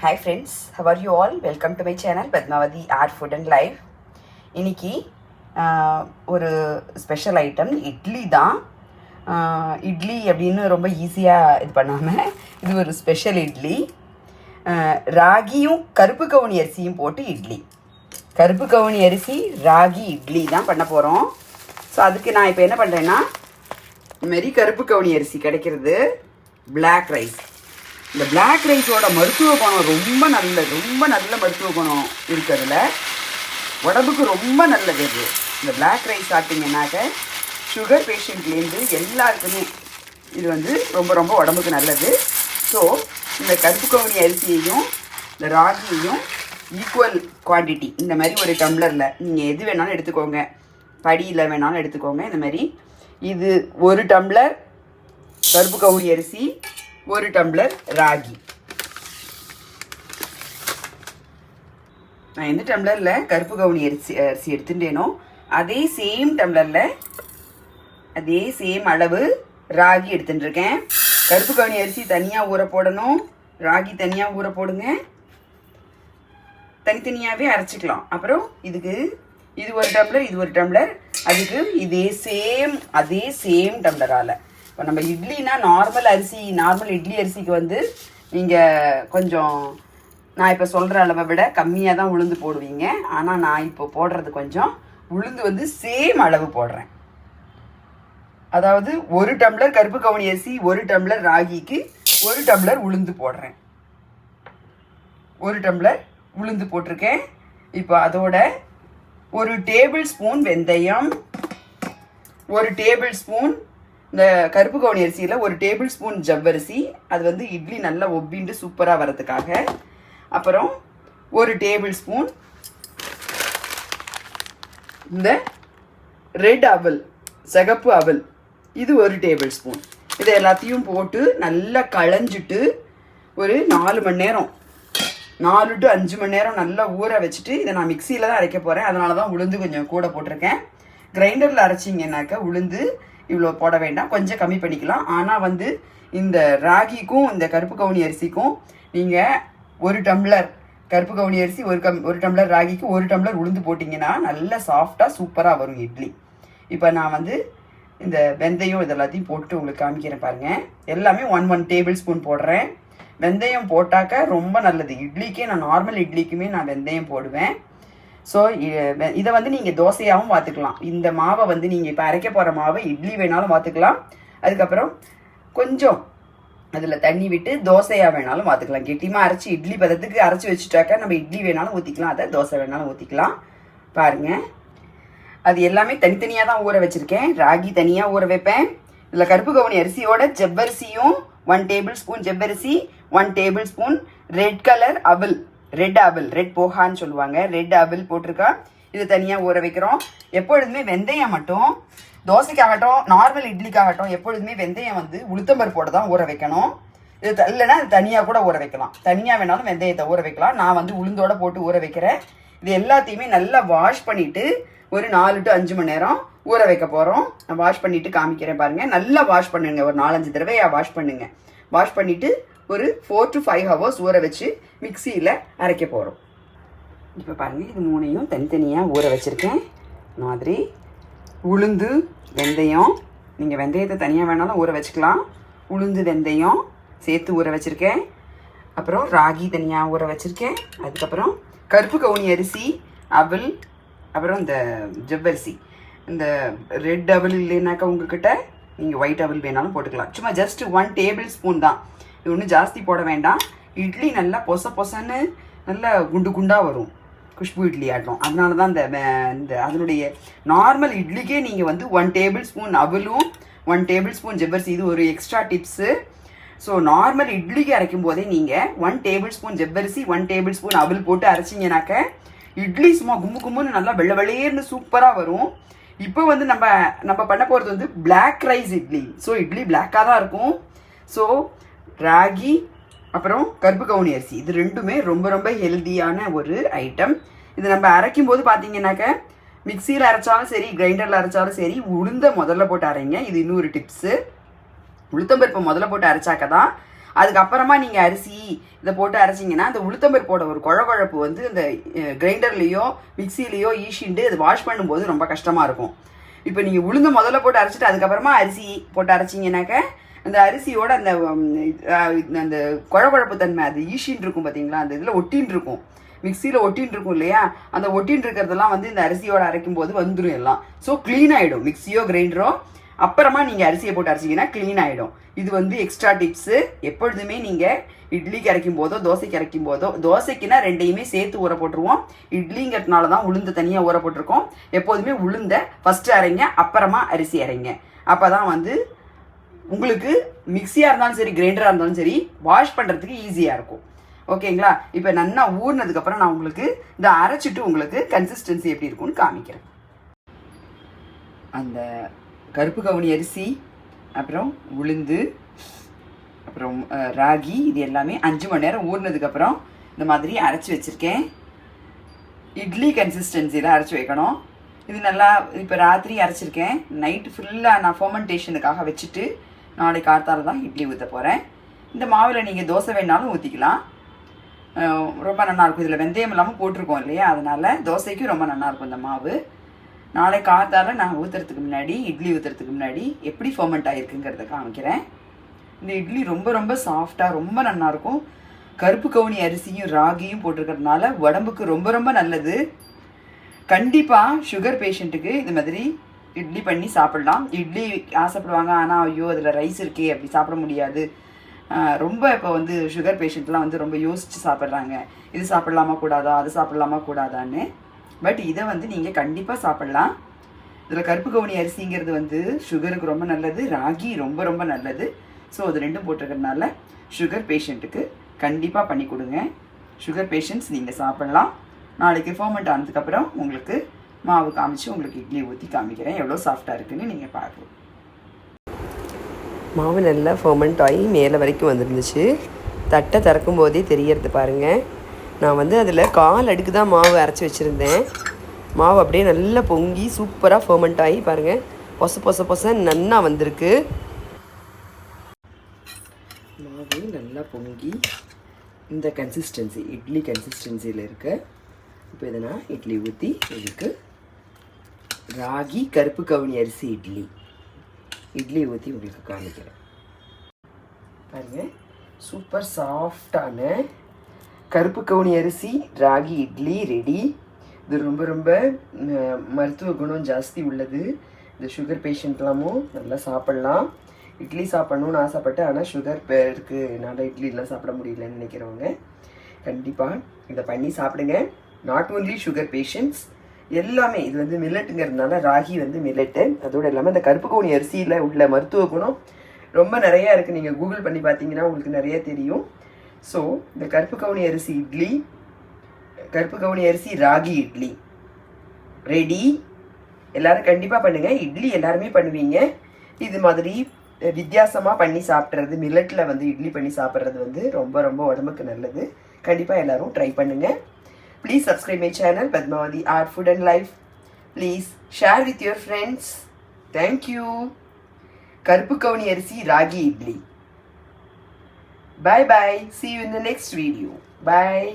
Hi friends, how are you all? Welcome to my channel Padmavati Art Food and Life. இன்னைக்கு ஒரு special item idli தான். இட்லி அப்படின்னு ரொம்ப ஈஸியாக இது பண்ணாமல் இது ஒரு ஸ்பெஷல் இட்லி. ராகியும் கருப்பு கவுனி அரிசியும் போட்டு இட்லி. கருப்பு கவுனி அரிசி ராகி இட்லி தான் பண்ண போகிறோம். ஸோ அதுக்கு நான் இப்போ என்ன பண்ணுறேன்னா, இதுமாரி கருப்பு கவுனி அரிசி கிடைக்கிறது, பிளாக் ரைஸ். இந்த பிளாக் ரைஸோட மருத்துவ குணம் ரொம்ப நல்ல மருத்துவ குணம் இருக்கிறதுல, உடம்புக்கு ரொம்ப நல்லது. இது இந்த பிளாக் ரைஸ் சாப்பிட்டிங்கன்னாக்க சுகர் பேஷண்ட்லேருந்து எல்லாருக்குமே இது ரொம்ப உடம்புக்கு நல்லது. ஸோ இந்த கருப்பு கவுனி அரிசியையும் இந்த ராகியையும் ஈக்குவல் குவான்டிட்டி இந்த மாதிரி ஒரு டம்ளரில் நீங்கள் எது வேணாலும் எடுத்துக்கோங்க, படியில் வேணாலும் எடுத்துக்கோங்க. இந்த மாதிரி இது ஒரு டம்ளர் கருப்பு கவுனி அரிசி, ஒரு டம்ளர் ராகி. நான் எந்த டம்ளரில் கருப்பு கவுனி அரிசி எடுத்துட்டேனோ அதே சேம் டம்ளரில் அதே சேம் அளவு ராகி எடுத்துட்டுருக்கேன். கருப்பு கவுனி அரிசி தனியாக ஊற போடணும், ராகி தனியாக ஊற போடுங்க. தனித்தனியாகவே அரைச்சிக்கலாம். அப்புறம் இதுக்கு இது ஒரு டம்ளர், இது ஒரு டம்ளர், அதுக்கு அதே சேம் டம்ளரால். இப்போ நம்ம இட்லினா நார்மல் இட்லி அரிசிக்கு நீங்கள் கொஞ்சம் நான் இப்போ சொல்கிற அளவை விட கம்மியாக தான் உளுந்து போடுவீங்க. ஆனால் நான் இப்போ போடுறது கொஞ்சம் உளுந்து சேம் அளவு போடுறேன். அதாவது ஒரு டம்ளர் கருப்பு கவுனி அரிசி, ஒரு டம்ளர் ராகிக்கு ஒரு டம்ளர் உளுந்து போடுறேன். ஒரு டம்ளர் உளுந்து போட்டிருக்கேன். இப்போ அதோட ஒரு டேபிள் ஸ்பூன் வெந்தயம், ஒரு டேபிள் ஸ்பூன் இந்த கருப்பு கவுனி அரிசியில் ஒரு டேபிள் ஸ்பூன் ஜவ்வரிசி, அது இட்லி நல்லா ஒப்பிண்டு சூப்பராக வரதுக்காக. அப்புறம் ஒரு டேபிள் ஸ்பூன் இந்த ரெட் அவல், சிகப்பு அவல், இது ஒரு டேபிள் ஸ்பூன். இதை எல்லாத்தையும் போட்டு நல்லா களைஞ்சிட்டு ஒரு 4 மணி நேரம், 4 to 5 மணி நேரம் நல்லா ஊற வச்சுட்டு, இதை நான் மிக்சியில் தான் அரைக்க போகிறேன். அதனால தான் உளுந்து கொஞ்சம் கூட போட்டிருக்கேன். கிரைண்டரில் அரைச்சிங்கன்னாக்கா உளுந்து இவ்வளோ போட வேண்டாம், கொஞ்சம் கம்மி பண்ணிக்கலாம். ஆனால் இந்த ராகிக்கும் இந்த கருப்பு கவுனி அரிசிக்கும் நீங்கள் ஒரு டம்ளர் கருப்பு கவுனி அரிசி, ஒரு டம்ளர் ராகிக்கு ஒரு டம்ளர் உளுந்து போட்டிங்கன்னா நல்லா சாஃப்டாக சூப்பராக வரும் இட்லி. இப்போ நான் இந்த வெந்தயம் இதெல்லாத்தையும் போட்டு உங்களுக்கு காமிக்கிறேன் பாருங்கள். எல்லாமே 1 டேபிள் ஸ்பூன் போடுறேன். வெந்தயம் போட்டாக்க ரொம்ப நல்லது இட்லிக்கே. நான் நார்மல் இட்லிக்குமே நான் வெந்தயம் போடுவேன். ஸோ இதை நீங்கள் தோசையாகவும் பார்த்துக்கலாம். இந்த மாவை நீங்கள் இப்போ அரைக்க போகிற மாவை இட்லி வேணாலும் பார்த்துக்கலாம். அதுக்கப்புறம் கொஞ்சம் அதில் தண்ணி விட்டு தோசையாக வேணாலும் பார்த்துக்கலாம். கெட்டியமாக அரைச்சி இட்லி பதத்துக்கு அரைச்சி வச்சுட்டாக்கா நம்ம இட்லி வேணாலும் ஊற்றிக்கலாம், அதை தோசை வேணாலும் ஊற்றிக்கலாம். பாருங்கள், அது எல்லாமே தனித்தனியாக தான் ஊற வச்சுருக்கேன். ராகி தனியாக ஊற வைப்பேன். இதில் கருப்பு கவுனி அரிசியோட ஜவ்வரிசியும் 1 டேபிள் ஸ்பூன் ஜவ்வரிசி, 1 டேபிள் ஸ்பூன் ரெட் கலர் அவல், ரெட் போகான்னு சொல்லுவாங்க, ரெட் அவல் போட்டிருக்கா. இது தனியாக ஊற வைக்கிறோம். எப்பொழுதுமே வெந்தயம் மட்டும் தோசைக்காகட்டும் நார்மல் இட்லிக்காகட்டும் எப்பொழுதுமே வெந்தயம் உளுத்தம்பருப்போட தான் ஊற வைக்கணும். இது இல்லைன்னா அது தனியாக கூட ஊற வைக்கலாம். தனியாக வேணாலும் வெந்தயத்தை ஊற வைக்கலாம். நான் உளுந்தோட போட்டு ஊற வைக்கிறேன். இது எல்லாத்தையுமே நல்லா வாஷ் பண்ணிவிட்டு ஒரு 4 to 5 மணி நேரம் ஊற வைக்க போகிறோம். நான் வாஷ் பண்ணிவிட்டு காமிக்கிறேன் பாருங்கள். நல்லா வாஷ் பண்ணுங்க, ஒரு 4-5 தடவையாக வாஷ் பண்ணுங்க. வாஷ் பண்ணிவிட்டு ஒரு 4 to 5 hours ஊற வச்சு மிக்சியில் அரைக்க போகிறோம். இப்போ பாருங்கள், இது 3ஐயும் தனித்தனியாக ஊற வச்சுருக்கேன். இந்த மாதிரி உளுந்து வெந்தயம், நீங்கள் வெந்தயத்தை தனியாக வேணாலும் ஊற வச்சுக்கலாம். உளுந்து வெந்தயம் சேர்த்து ஊற வச்சுருக்கேன். அப்புறம் ராகி தனியாக ஊற வச்சுருக்கேன். அதுக்கப்புறம் கருப்பு கவுனி அரிசி, அவல், அப்புறம் இந்த ஜவ்வரிசி. இந்த ரெட் அவல் இல்லைனாக்கா உங்ககிட்ட நீங்கள் ஒயிட் அவல் வேணாலும் போட்டுக்கலாம். சும்மா ஜஸ்ட் 1 டேபிள் ஸ்பூன் தான், இது ஒன்றும் ஜாஸ்தி போட வேண்டாம். இட்லி நல்லா பொசன்னு நல்லா குண்டாக வரும், குஷ்பு இட்லி ஆட்டம். அதனால தான் இந்த அதனுடைய நார்மல் இட்லிக்கே நீங்கள் 1 டேபிள் ஸ்பூன் அவலும் 1 டேபிள் ஸ்பூன் ஜவ்வரிசி, இது ஒரு எக்ஸ்ட்ரா டிப்ஸு. ஸோ நார்மல் இட்லிக்கு அரைக்கும் போதே நீங்கள் 1 டேபிள் ஸ்பூன் ஜவ்வரிசி, 1 டேபிள் ஸ்பூன் அவல் போட்டு அரைச்சிங்கனாக்க இட்லி சும்மா கும்முன்னு நல்லா வெள்ளைன்னு சூப்பராக வரும். இப்போ நம்ம பண்ண போகிறது black rice idli. So idli பிளாக்காக தான் இருக்கும். ஸோ ராகி அப்புறம் கருப்பு கவுனி அரிசி இது ரெண்டுமே ரொம்ப ஹெல்தியான ஒரு ஐட்டம். இது நம்ம அரைக்கும் போது பார்த்தீங்கன்னாக்க மிக்சியில் அரைச்சாலும் சரி, கிரைண்டரில் அரைச்சாலும் சரி, உளுந்த முதல்ல போட்டு அரைங்க. இது இன்னொரு டிப்ஸு. உளுத்தம்பருப்பை முதல்ல போட்டு அரைச்சாக்க தான் அதுக்கப்புறமா நீங்கள் அரிசி இதை போட்டு அரைச்சிங்கன்னா அந்த உளுத்தம்பருப்போட ஒரு குழகுழப்பு வந்து இந்த கிரைண்டர்லேயோ மிக்சிலேயோ ஈஷிண்டு அது வாஷ் பண்ணும்போது ரொம்ப கஷ்டமாக இருக்கும். இப்போ நீங்கள் உளுந்து முதல்ல போட்டு அரைச்சிட்டு அதுக்கப்புறமா அரிசி போட்டு அரைச்சிங்கனாக்க அந்த அரிசியோட அந்த அந்த குழகுழப்பு தன்மை அது ஈஷின்னு இருக்கும் பார்த்தீங்களா, அந்த இதில் ஒட்டின்னு இருக்கும், மிக்சியில் ஒட்டின்னு இருக்கும் இல்லையா, அந்த ஒட்டின்னு இருக்கிறதெல்லாம் வந்து இந்த அரிசியோட அரைக்கும் போது வந்துடும் எல்லாம். ஸோ க்ளீன் ஆகிடும். மிக்சியோ கிரைண்டரோ அப்புறமா நீங்கள் அரிசியை போட்டு அரைச்சிங்கன்னா க்ளீன் ஆகிடும். இது வந்து எக்ஸ்ட்ரா டிப்ஸு. எப்பொழுதுமே நீங்கள் இட்லிக்கு அரைக்கும் போதோ தோசைக்கு அரைக்கும் போதோ, தோசைக்குன்னா ரெண்டையுமே சேர்த்து ஊற போட்டுருவோம், இட்லிங்கிறதுனால தான் உளுந்து தனியாக ஊற போட்டிருக்கோம். எப்போதுமே உளுந்த ஃபஸ்ட்டு அரைங்க, அப்புறமா அரிசி அரைங்க. அப்போ தான் வந்து உங்களுக்கு மிக்சியாக இருந்தாலும் சரி கிரைண்டராக இருந்தாலும் சரி வாஷ் பண்ணுறதுக்கு ஈஸியாக இருக்கும். ஓகேங்களா? இப்போ நல்லா ஊறினதுக்கப்புறம் நான் உங்களுக்கு இந்த அரைச்சிட்டு உங்களுக்கு கன்சிஸ்டன்சி எப்படி இருக்கும்னு காமிக்கிறேன். அந்த கருப்பு கவுனி அரிசி, அப்புறம் உளுந்து, அப்புறம் ராகி, இது எல்லாமே 5 மணி நேரம் ஊறினதுக்கப்புறம் இந்த மாதிரி அரைச்சி வச்சுருக்கேன். இட்லி கன்சிஸ்டன்சியில் அரைச்சி வைக்கணும். இது நல்லா இப்போ ராத்திரி அரைச்சிருக்கேன். நைட்டு ஃபுல்லாக நான் ஃபர்மெண்டேஷனுக்காக வச்சுட்டு நாளைக்கு காத்தால தான் இட்லி ஊற்ற போகிறேன். இந்த மாவில் நீங்கள் தோசை வேணாலும் ஊற்றிக்கலாம், ரொம்ப நல்லாயிருக்கும். இதில் வெந்தயம் இல்லாமல் போட்டிருக்கோம் இல்லையா, அதனால் தோசைக்கும் ரொம்ப நல்லாயிருக்கும் இந்த மாவு. நாளை காத்தால நான் ஊற்றுறதுக்கு முன்னாடி, இட்லி ஊற்றுறதுக்கு முன்னாடி எப்படி ஃபர்மெண்ட் ஆகிருக்குங்கிறத காமிக்கிறேன். இந்த இட்லி ரொம்ப ரொம்ப சாஃப்டாக ரொம்ப நல்லாயிருக்கும். கருப்பு கவுனி அரிசியும் ராகியும் போட்டிருக்கிறதுனால உடம்புக்கு ரொம்ப ரொம்ப நல்லது. கண்டிப்பாக சுகர் பேஷண்ட்டுக்கு இந்த மாதிரி இட்லி பண்ணி சாப்பிட்லாம். இட்லி ஆசைப்படுவாங்க, ஆனால் ஐயோ அதில் ரைஸ் இருக்கே அப்படி சாப்பிட முடியாது. ரொம்ப இப்போ வந்து சுகர் பேஷண்ட்லாம் வந்து ரொம்ப யோசித்து சாப்பிட்றாங்க, இது சாப்பிட்லாமா கூடாதா, அது சாப்பிட்லாமா கூடாதான்னு. பட் இதை வந்து நீங்கள் கண்டிப்பாக சாப்பிட்லாம். இதில் கருப்பு கவுனி அரிசிங்கிறது வந்து சுகருக்கு ரொம்ப நல்லது, ராகி ரொம்ப ரொம்ப நல்லது. ஸோ அது ரெண்டும் போட்டிருக்கிறதுனால சுகர் பேஷண்ட்டுக்கு கண்டிப்பாக பண்ணி கொடுங்க. சுகர் பேஷண்ட்ஸ் நீங்கள் சாப்பிட்லாம். நாளைக்கு ஃபர்மெண்ட் ஆனதுக்கப்புறம் உங்களுக்கு மாவு காமிச்சு உங்களுக்கு இட்லி ஊற்றி காமிக்கிறேன் எவ்வளோ சாஃப்டாக இருக்குதுன்னு நீங்கள் பார்க்கலாம். மாவு நல்லா ஃபர்மெண்ட் ஆகி மேலே வரைக்கும் வந்துருந்துச்சு. தட்டை திறக்கும் போதே தெரியறது பாருங்கள். நான் வந்து அதில் 1/4 அடுக்கு தான் மாவு அரைச்சி வச்சுருந்தேன். மாவு அப்படியே நல்லா பொங்கி சூப்பராக ஃபர்மெண்ட் ஆகி பாருங்கள், பொச நன்னா வந்திருக்கு. மாவு நல்லா பொங்கி இந்த கன்சிஸ்டன்சி இட்லி கன்சிஸ்டன்சியில் இருக்கு. இப்போ இதை நான் இட்லி ஊற்றி இதுக்கு ராகி கருப்பு கவுனி அரிசி இட்லி ஊற்றி உங்களுக்கு காமிக்கிறேன். பாருங்கள், சூப்பர் சாஃப்டான கருப்பு கவுனி அரிசி ராகி இட்லி ரெடி. இது ரொம்ப ரொம்ப மருத்துவ குணம் ஜாஸ்தி உள்ளது. இந்த சுகர் பேஷண்ட்லாமும் நல்லா சாப்பிட்லாம். இட்லி சாப்பிட்ணுன்னு ஆசைப்பட்டு ஆனால் சுகர் இருக்குது, என்னால் இட்லிலாம் சாப்பிட முடியலன்னு நினைக்கிறவங்க கண்டிப்பாக இதை பண்ணி சாப்பிடுங்க. நாட் ஓன்லி சுகர் பேஷண்ட்ஸ், எல்லாமே. இது வந்து மில்லட்டுங்கிறதுனால ராகி வந்து மில்லட்டு, அதோடு இல்லாமல் இந்த கருப்பு கவுனி அரிசியில் உள்ள மருத்துவ குணம் ரொம்ப நிறையா இருக்குது. நீங்கள் கூகுள் பண்ணி பார்த்தீங்கன்னா உங்களுக்கு நிறைய தெரியும். ஸோ இந்த கருப்பு கவுனி அரிசி இட்லி, கருப்பு கவுனி அரிசி ராகி இட்லி ரெடி. எல்லோரும் கண்டிப்பாக பண்ணுங்கள். இட்லி எல்லாருமே பண்ணுவீங்க. இது மாதிரி வித்தியாசமாக பண்ணி சாப்பிட்றது, மில்லட்டில் வந்து இட்லி பண்ணி சாப்பிட்றது வந்து ரொம்ப ரொம்ப உடம்புக்கு நல்லது. கண்டிப்பாக எல்லோரும் ட்ரை பண்ணுங்கள். Please subscribe my channel Padmavati Art Food and Life. Please share with your friends. Thank you. Karpu Kavani Arisi Ragi Idli. Bye bye. See you in the next video. Bye.